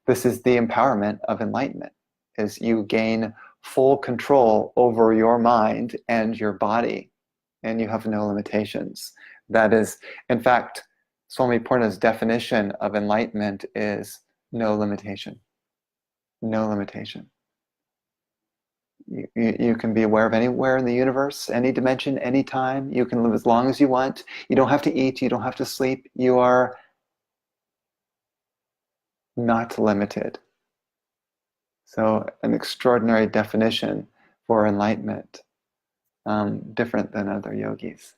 This is the empowerment of enlightenment, is you gain full control over your mind and your body, and you have no limitations. That is, in fact, Swami Purna's definition of enlightenment is no limitation. No limitation. You can be aware of anywhere in the universe, any dimension, any time. You can live as long as you want. You don't have to eat. You don't have to sleep. You are not limited. So an extraordinary definition for enlightenment, different than other yogis.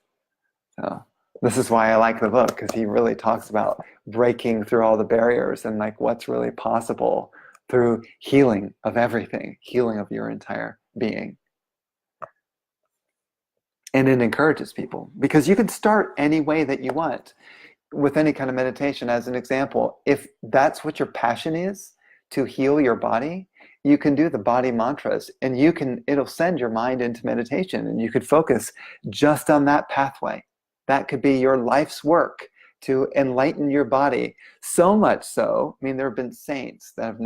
So this is why I like the book, because he really talks about breaking through all the barriers and like what's really possible through healing of everything, healing of your entire being. And it encourages people, because you can start any way that you want with any kind of meditation. As an example, if that's what your passion is, to heal your body, you can do the body mantras, and it'll send your mind into meditation, and you could focus just on that pathway. That could be your life's work, to enlighten your body. So much so, I mean, there have been saints that have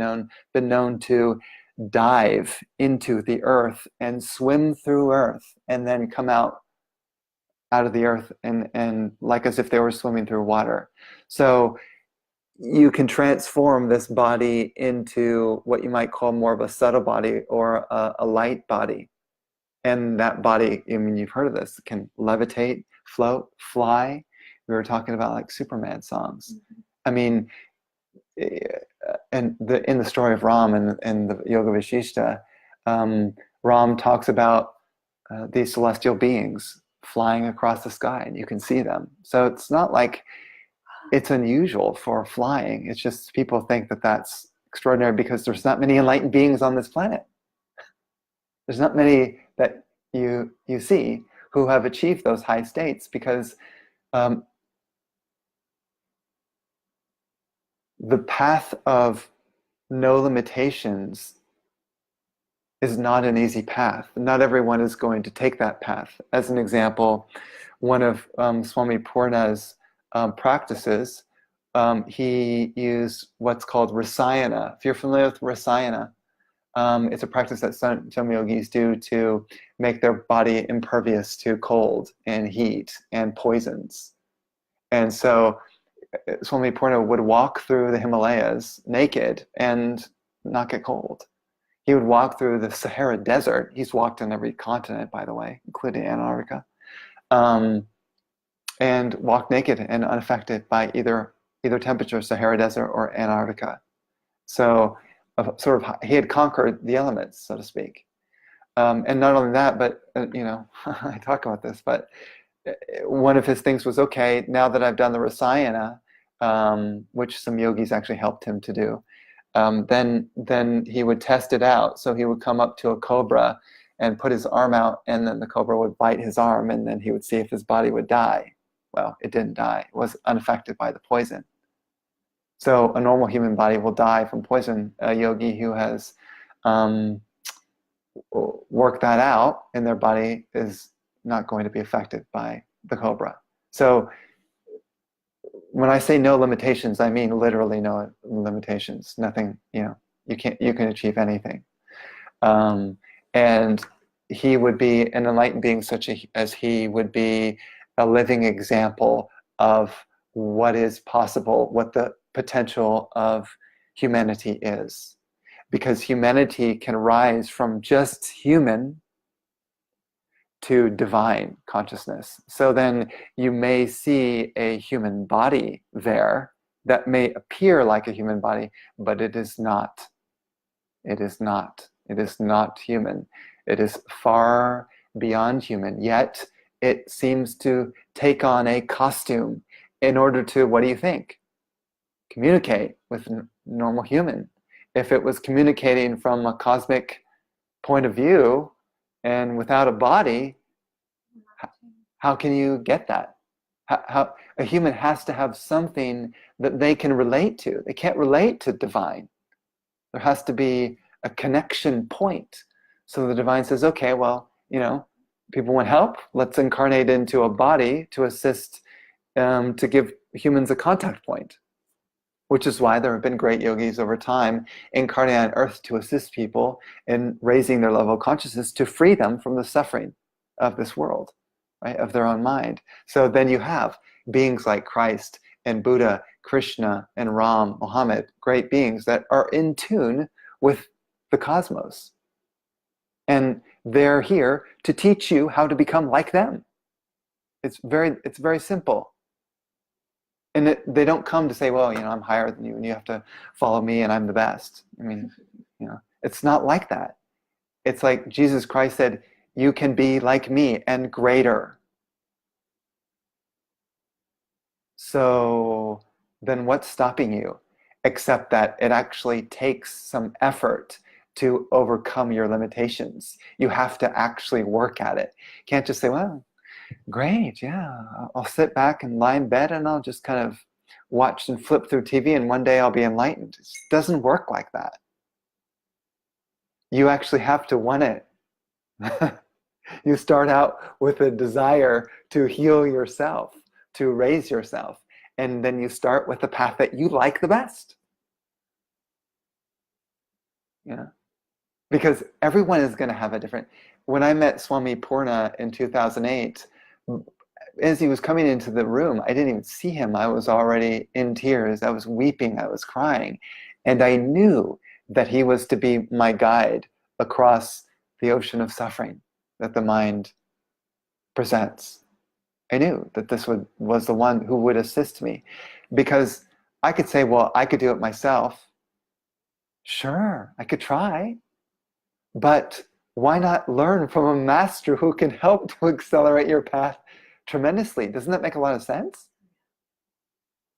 been known to dive into the earth and swim through earth and then come out of the earth and like as if they were swimming through water. So you can transform this body into what you might call more of a subtle body or a light body. And that body, I mean, you've heard of this, can levitate, float, fly. We were talking about like Superman songs. Mm-hmm. I mean, and in the story of Ram and the Yoga Vishishta, Ram talks about these celestial beings flying across the sky, and you can see them. So it's not like it's unusual for flying. It's just people think that that's extraordinary because there's not many enlightened beings on this planet. There's not many that you see who have achieved those high states, because the path of no limitations is not an easy path. Not everyone is going to take that path. As an example, one of Swami Purna's practices, he used what's called rasayana. If you're familiar with rasayana, it's a practice that some yogis do to make their body impervious to cold and heat and poisons. And so Swami Purna would walk through the Himalayas naked and not get cold. He would walk through the Sahara Desert. He's walked on every continent, by the way, including Antarctica, and walked naked and unaffected by either temperature, Sahara Desert or Antarctica. So he had conquered the elements, so to speak. And not only that, but I talk about this, but one of his things was, okay, now that I've done the rasayana, which some yogis actually helped him to do, then he would test it out. So he would come up to a cobra and put his arm out, and then the cobra would bite his arm, and then he would see if his body would die. Well, it didn't die. It was unaffected by the poison. So a normal human body will die from poison. A yogi who has worked that out in their body is not going to be affected by the cobra. So when I say no limitations, I mean literally no limitations. Nothing, you can achieve anything. And he would be an enlightened being such as he would be a living example of what is possible, what the potential of humanity is. Because humanity can rise from just human to divine consciousness. So then you may see a human body there that may appear like a human body, but it is not. It is not. It is not human. It is far beyond human, yet it seems to take on a costume in order to, what do you think? Communicate with a normal human. If it was communicating from a cosmic point of view and without a body, how can you get that? How a human has to have something that they can relate to. They can't relate to divine. There has to be a connection point. So the divine says, okay, well, people want help. Let's incarnate into a body to assist, to give humans a contact point. which is why there have been great yogis over time incarnating on earth to assist people in raising their level of consciousness to free them from the suffering of this world, right, of their own mind. So then you have beings like Christ and Buddha, Krishna and Ram, Muhammad, great beings that are in tune with the cosmos. And they're here to teach you how to become like them. It's very simple. And they don't come to say, well, I'm higher than you and you have to follow me and I'm the best. I mean, it's not like that. It's like Jesus Christ said, you can be like me and greater. So then what's stopping you? Except that it actually takes some effort to overcome your limitations. You have to actually work at it. You can't just say, well, great, yeah, I'll sit back and lie in bed and I'll just kind of watch and flip through TV and one day I'll be enlightened. It doesn't work like that. You actually have to want it. You start out with a desire to heal yourself, to raise yourself, and then you start with the path that you like the best. Because everyone is going to have a different. When I met Swami Purna in 2008, as he was coming into the room, I didn't even see him. I was already in tears. I was weeping. I was crying. And I knew that he was to be my guide across the ocean of suffering that the mind presents. I knew that this was the one who would assist me. Because I could say, well, I could do it myself. Sure, I could try. But why not learn from a master who can help to accelerate your path tremendously? Doesn't that make a lot of sense?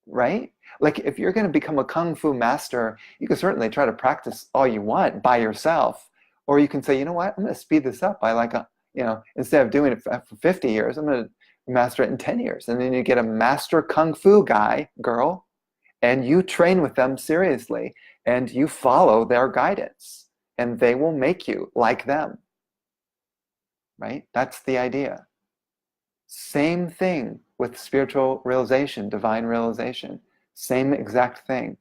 Right? Like if you're going to become a Kung Fu master, you can certainly try to practice all you want by yourself. Or you can say, you know what, I'm going to speed this up by instead of doing it for 50 years, I'm going to master it in 10 years. And then you get a master Kung Fu guy, girl, and you train with them seriously and you follow their guidance. And they will make you like them, right? That's the idea. Same thing with spiritual realization, divine realization. Same exact thing.